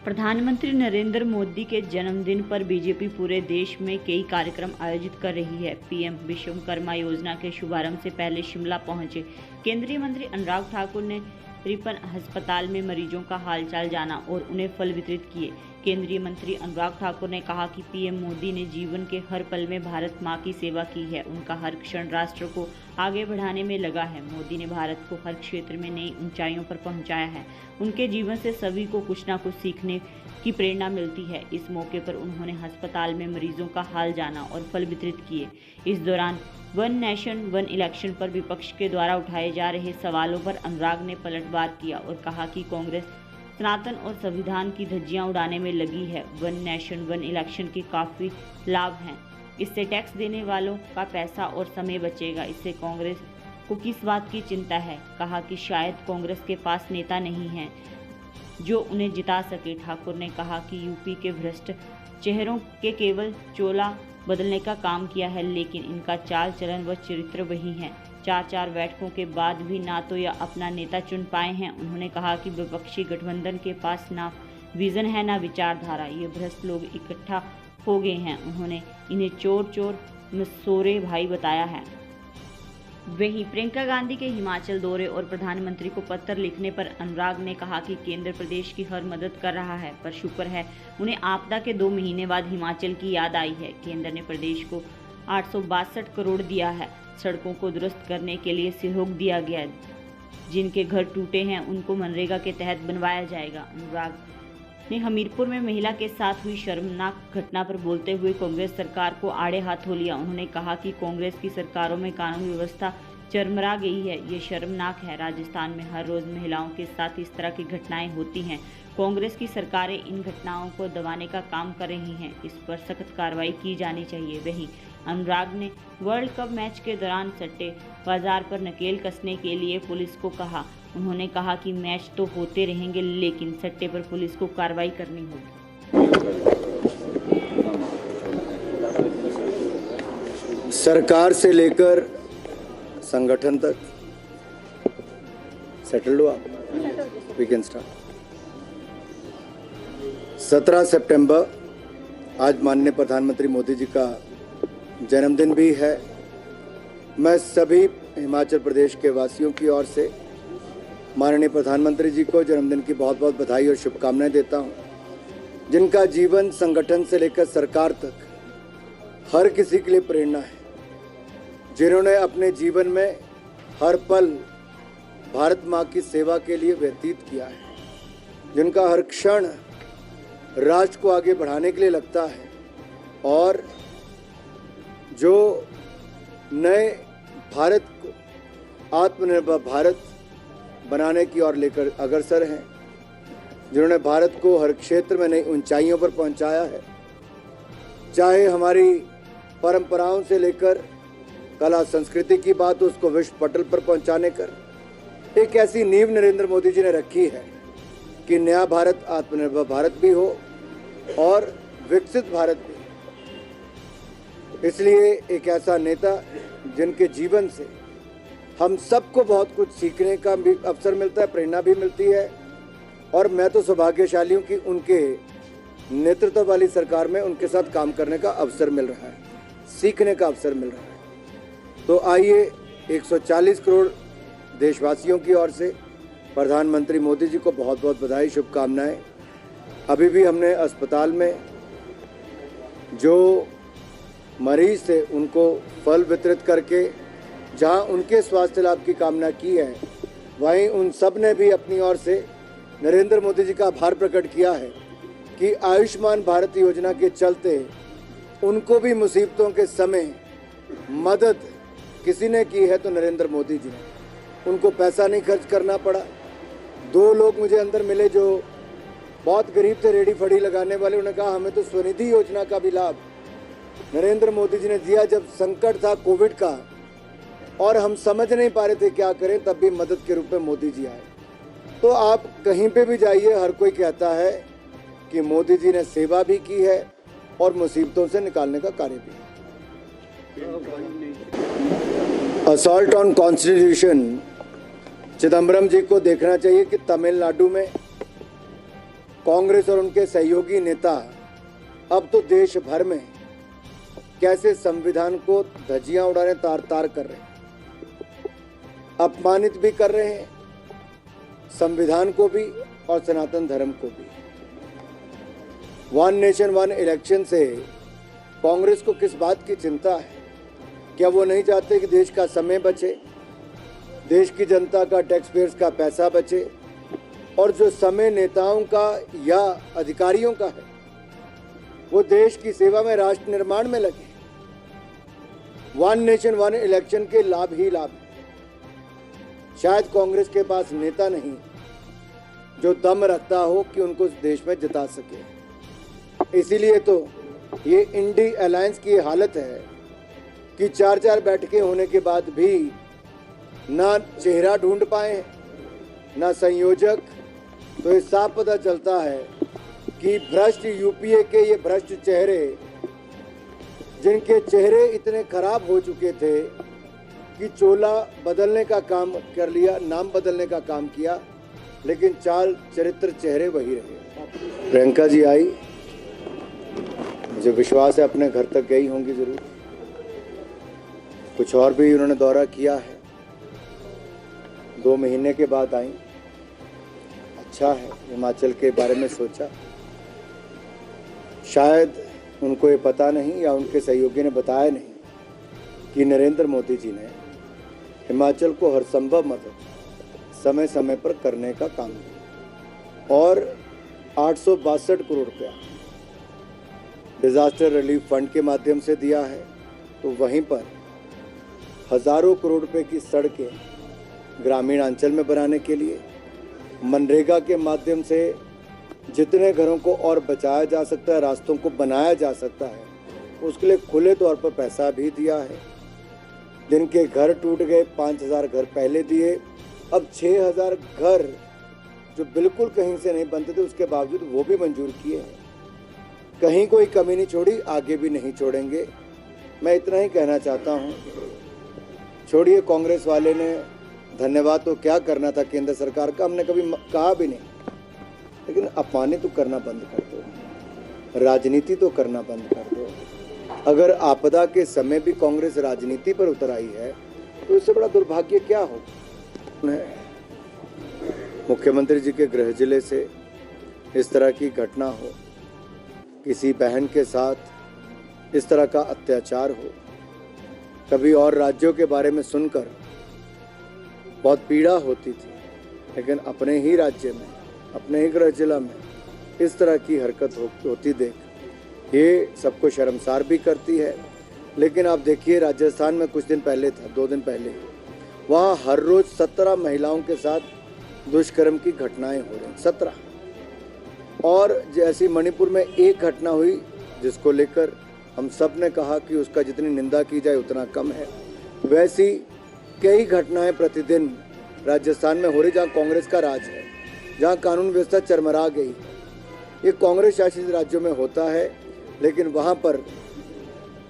प्रधानमंत्री नरेंद्र मोदी के जन्मदिन पर बीजेपी पूरे देश में कई कार्यक्रम आयोजित कर रही है। पीएम विश्वकर्मा योजना के शुभारंभ से पहले शिमला पहुंचे केंद्रीय मंत्री अनुराग ठाकुर ने रिपन अस्पताल में मरीजों का हालचाल जाना और उन्हें फल वितरित किए। केंद्रीय मंत्री अनुराग ठाकुर ने कहा कि पीएम मोदी ने जीवन के हर पल में भारत माँ की सेवा की है। उनका हर क्षण राष्ट्र को आगे बढ़ाने में लगा है। मोदी ने भारत को हर क्षेत्र में नई ऊंचाइयों पर पहुंचाया है। उनके जीवन से सभी को कुछ न कुछ सीखने की प्रेरणा मिलती है। इस मौके पर उन्होंने अस्पताल में मरीजों का हाल जाना और फल वितरित किए। इस दौरान वन नेशन वन इलेक्शन पर विपक्ष के द्वारा उठाए जा रहे सवालों पर अनुराग ने पलटवार किया और कहा कि कांग्रेस सनातन और संविधान की धज्जियां उड़ाने में लगी है। वन नेशन वन इलेक्शन के काफ़ी लाभ हैं। इससे टैक्स देने वालों का पैसा और समय बचेगा। इससे कांग्रेस को किस बात की चिंता है। कहा कि शायद कांग्रेस के पास नेता नहीं है जो उन्हें जिता सके। ठाकुर ने कहा कि यूपी के भ्रष्ट चेहरों के केवल चोला बदलने का काम किया है, लेकिन इनका चाल चलन व चरित्र वही है। 4 बैठकों के बाद भी ना तो यह अपना नेता चुन पाए हैं। उन्होंने कहा कि विपक्षी गठबंधन के पास ना विजन है ना विचारधारा। ये भ्रष्ट लोग इकट्ठा हो गए हैं। उन्होंने इन्हें चोर मसोरे भाई बताया है। वहीं प्रियंका गांधी के हिमाचल दौरे और प्रधानमंत्री को पत्र लिखने पर अनुराग ने कहा कि केंद्र प्रदेश की हर मदद कर रहा है, पर शुक्र है उन्हें आपदा के 2 महीने बाद हिमाचल की याद आई है। केंद्र ने प्रदेश को 862 करोड़ दिया है। सड़कों को दुरुस्त करने के लिए सहयोग दिया गया। जिनके घर टूटे हैं उनको मनरेगा के तहत बनवाया जाएगा। अनुराग ने हमीरपुर में महिला के साथ हुई शर्मनाक घटना पर बोलते हुए कांग्रेस सरकार को आड़े हाथों लिया। उन्होंने कहा कि कांग्रेस की सरकारों में कानून व्यवस्था चरमरा गई है। ये शर्मनाक है। राजस्थान में हर रोज महिलाओं के साथ इस तरह की घटनाएं होती हैं। कांग्रेस की सरकारें इन घटनाओं को दबाने का काम कर रही हैं। इस पर सख्त कार्रवाई की जानी चाहिए। वहीं अनुराग ने वर्ल्ड कप मैच के दौरान सट्टे बाजार पर नकेल कसने के लिए पुलिस को कहा। उन्होंने कहा कि मैच तो होते रहेंगे, लेकिन सट्टे पर पुलिस को कार्रवाई करनी होगी। सरकार से लेकर संगठन तक सेटल्ड हुआ। We can start. 17 सितंबर आज माननीय प्रधानमंत्री मोदी जी का जन्मदिन भी है। मैं सभी हिमाचल प्रदेश के वासियों की ओर से माननीय प्रधानमंत्री जी को जन्मदिन की बहुत बहुत बधाई और शुभकामनाएं देता हूं, जिनका जीवन संगठन से लेकर सरकार तक हर किसी के लिए प्रेरणा है, जिन्होंने अपने जीवन में हर पल भारत माँ की सेवा के लिए व्यतीत किया है, जिनका हर क्षण राष्ट्र को आगे बढ़ाने के लिए लगता है और जो नए भारत को आत्मनिर्भर भारत बनाने की ओर लेकर अग्रसर हैं, जिन्होंने भारत को हर क्षेत्र में नई ऊंचाइयों पर पहुंचाया है। चाहे हमारी परंपराओं से लेकर कला संस्कृति की बात हो, उसको विश्व पटल पर पहुंचाने कर एक ऐसी नींव नरेंद्र मोदी जी ने रखी है कि नया भारत आत्मनिर्भर भारत भी हो और विकसित भारत भी। इसलिए एक ऐसा नेता जिनके जीवन से हम सबको बहुत कुछ सीखने का भी अवसर मिलता है, प्रेरणा भी मिलती है। और मैं तो सौभाग्यशाली हूँ कि उनके नेतृत्व वाली सरकार में उनके साथ काम करने का अवसर मिल रहा है, सीखने का अवसर मिल रहा है। तो आइए 140 करोड़ देशवासियों की ओर से प्रधानमंत्री मोदी जी को बहुत बहुत बधाई, शुभकामनाएं। अभी भी हमने अस्पताल में जो मरीज थे उनको फल वितरित करके जहां उनके स्वास्थ्य लाभ की कामना की है, वहीं उन सब ने भी अपनी ओर से नरेंद्र मोदी जी का आभार प्रकट किया है कि आयुष्मान भारत योजना के चलते उनको भी मुसीबतों के समय मदद किसी ने की है तो नरेंद्र मोदी जी ने। उनको पैसा नहीं खर्च करना पड़ा। 2 लोग मुझे अंदर मिले जो बहुत गरीब थे, रेडी फड़ी लगाने वाले। उन्होंने कहा हमें तो स्वनिधि योजना का भी लाभ नरेंद्र मोदी जी ने दिया जब संकट था कोविड का और हम समझ नहीं पा रहे थे क्या करें, तब भी मदद के रूप में मोदी जी आए। तो आप कहीं पे भी जाइए, हर कोई कहता है कि मोदी जी ने सेवा भी की है और मुसीबतों से निकालने का कार्य भी। असॉल्ट ऑन कॉन्स्टिट्यूशन, चिदम्बरम जी को देखना चाहिए कि तमिलनाडु में कांग्रेस और उनके सहयोगी नेता अब तो देश भर में कैसे संविधान को धज्जियां उड़ाने तार तार कर रहे हैं, अपमानित भी कर रहे हैं, संविधान को भी और सनातन धर्म को भी। वन नेशन वन इलेक्शन से कांग्रेस को किस बात की चिंता है? क्या वो नहीं चाहते कि देश का समय बचे, देश की जनता का, टैक्स पेयर्स का पैसा बचे, और जो समय नेताओं का या अधिकारियों का है वो देश की सेवा में, राष्ट्र निर्माण में लगे? वन नेशन वन इलेक्शन के लाभ ही लाभ है। शायद कांग्रेस के पास नेता नहीं जो दम रखता हो कि उनको देश में जिता सके। इसीलिए तो ये इंडी अलायंस की हालत है कि 4-4 बैठकें होने के बाद भी ना चेहरा ढूंढ पाए, ना संयोजक। तो ये साफ पता चलता है कि भ्रष्ट यूपीए के ये भ्रष्ट चेहरे, जिनके चेहरे इतने खराब हो चुके थे कि चोला बदलने का काम कर लिया, नाम बदलने का काम किया, लेकिन चाल चरित्र चेहरे वही रहे। प्रियंका जी आई, मुझे विश्वास है अपने घर तक गई होंगी जरूर। कुछ और भी उन्होंने दौरा किया है, 2 महीने के बाद आई। अच्छा है, हिमाचल के बारे में सोचा। शायद उनको ये पता नहीं या उनके सहयोगी ने बताया नहीं कि नरेंद्र मोदी जी ने हिमाचल को हर संभव मदद समय समय पर करने का काम किया और 862 करोड़ रुपया डिजास्टर रिलीफ फंड के माध्यम से दिया है। तो वहीं पर हजारों करोड़ रुपए की सड़कें ग्रामीण अंचल में बनाने के लिए, मनरेगा के माध्यम से जितने घरों को और बचाया जा सकता है, रास्तों को बनाया जा सकता है, उसके लिए खुले तौर पर पैसा भी दिया है। जिनके घर टूट गए 5000 घर पहले दिए, अब 6000 घर जो बिल्कुल कहीं से नहीं बनते थे उसके बावजूद वो भी मंजूर किए हैं। कहीं कोई कमी नहीं छोड़ी, आगे भी नहीं छोड़ेंगे। मैं इतना ही कहना चाहता हूँ। छोड़िए, कांग्रेस वाले ने धन्यवाद तो क्या करना था केंद्र सरकार का, हमने कभी कहा भी नहीं, लेकिन अपमानित तो करना बंद कर दो, राजनीति तो करना बंद कर दो। अगर आपदा के समय भी कांग्रेस राजनीति पर उतर आई है तो इससे बड़ा दुर्भाग्य क्या हो? मुख्यमंत्री जी के गृह जिले से इस तरह की घटना हो, किसी बहन के साथ इस तरह का अत्याचार हो, कभी और राज्यों के बारे में सुनकर बहुत पीड़ा होती थी, लेकिन अपने ही राज्य में, अपने ही गृह जिला में इस तरह की हरकत होती देख ये सबको शर्मसार भी करती है। लेकिन आप देखिए, राजस्थान में कुछ दिन पहले था, 2 दिन पहले, वहाँ हर रोज 17 महिलाओं के साथ दुष्कर्म की घटनाएं हो रही, 17। और जैसी मणिपुर में एक घटना हुई जिसको लेकर हम सब ने कहा कि उसका जितनी निंदा की जाए उतना कम है, वैसी कई घटनाएं प्रतिदिन राजस्थान में हो रही जहाँ कांग्रेस का राज है, जहाँ कानून व्यवस्था चरमरा गई। ये कांग्रेस शासित राज्यों में होता है, लेकिन वहाँ पर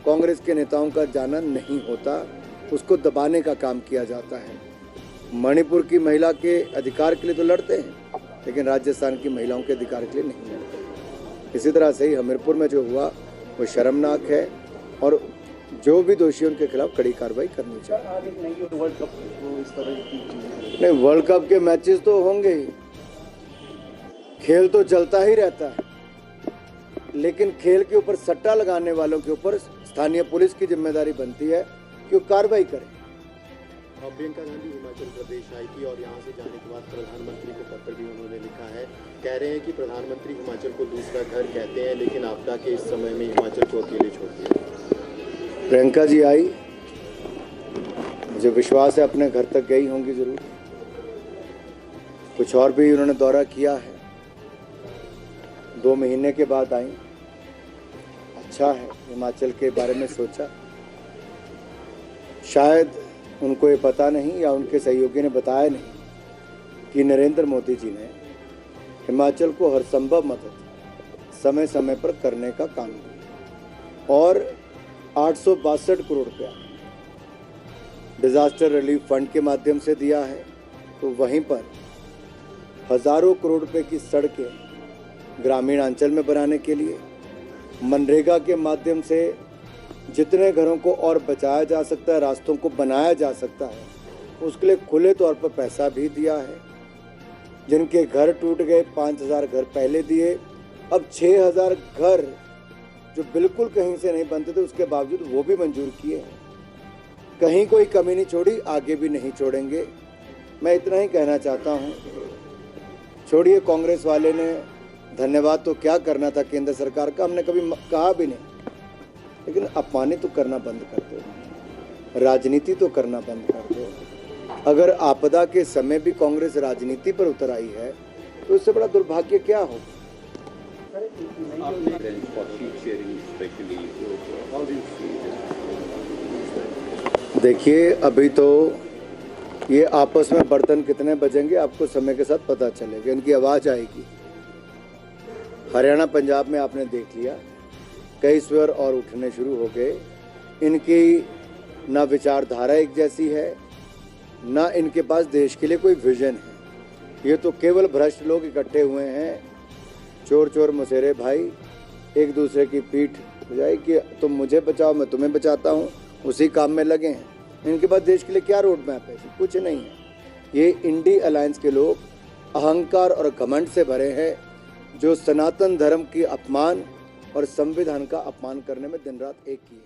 कांग्रेस के नेताओं का जाना नहीं होता, उसको दबाने का काम किया जाता है। मणिपुर की महिला के अधिकार के लिए तो लड़ते हैं, लेकिन राजस्थान की महिलाओं के अधिकार के लिए नहीं लड़ते। इसी तरह से ही हमीरपुर में जो हुआ वो शर्मनाक है और जो भी दोषी उनके खिलाफ कड़ी कार्रवाई करनी चाहिए। नहीं, वर्ल्ड कप के मैचेस तो होंगे ही, खेल तो चलता ही रहता है, लेकिन खेल के ऊपर सट्टा लगाने वालों के ऊपर स्थानीय पुलिस की जिम्मेदारी बनती है कि वो कार्रवाई करे। प्रियंका गांधी हिमाचल प्रदेश आई थी और यहाँ से जाने के बाद प्रधानमंत्री को पत्र भी उन्होंने लिखा है। कह रहे हैं कि प्रधानमंत्री हिमाचल को दूसरा घर कहते हैं, लेकिन आपदा के इस समय में हिमाचल को अकेले छोड़ दिया। प्रियंका जी आई, मुझे विश्वास है अपने घर तक गई होंगी जरूर। कुछ और भी उन्होंने दौरा किया है, 2 महीने के बाद आई। अच्छा है, हिमाचल के बारे में सोचा। शायद उनको ये पता नहीं या उनके सहयोगी ने बताया नहीं कि नरेंद्र मोदी जी ने हिमाचल को हर संभव मदद समय समय पर करने का काम किया और 862 करोड़ रुपया डिजास्टर रिलीफ फंड के माध्यम से दिया है। तो वहीं पर हजारों करोड़ रुपए की सड़कें ग्रामीण अंचल में बनाने के लिए। मनरेगा के माध्यम से जितने घरों को और बचाया जा सकता है, रास्तों को बनाया जा सकता है, उसके लिए खुले तौर पर पैसा भी दिया है। जिनके घर टूट गए 5,000 घर पहले दिए, अब 6,000 घर जो बिल्कुल कहीं से नहीं बनते थे उसके बावजूद वो भी मंजूर किए हैं। कहीं कोई कमी नहीं छोड़ी, आगे भी नहीं छोड़ेंगे। मैं इतना ही कहना चाहता हूँ। छोड़िए, कांग्रेस वाले ने धन्यवाद तो क्या करना था केंद्र सरकार का, हमने कभी कहा भी नहीं, लेकिन अपमानित तो करना बंद कर दो, राजनीति तो करना बंद कर दो। अगर आपदा के समय भी कांग्रेस राजनीति पर उतर आई है तो इससे बड़ा दुर्भाग्य क्या हो। देखिए, अभी तो ये आपस में बर्तन कितने बजेंगे आपको समय के साथ पता चलेगा, इनकी आवाज़ आएगी। हरियाणा पंजाब में आपने देख लिया, कई स्वर और उठने शुरू हो गए। इनकी ना विचारधारा एक जैसी है, ना इनके पास देश के लिए कोई विजन है। ये तो केवल भ्रष्ट लोग इकट्ठे हुए हैं, चोर चोर मसेरे भाई, एक दूसरे की पीठ बजाई कि तुम मुझे बचाओ मैं तुम्हें बचाता हूँ, उसी काम में लगे हैं। इनके पास देश के लिए क्या रोड मैप है? कुछ नहीं है। ये इंडी अलायंस के लोग अहंकार और घमंड से भरे हैं, जो सनातन धर्म की अपमान और संविधान का अपमान करने में दिन रात एक किए।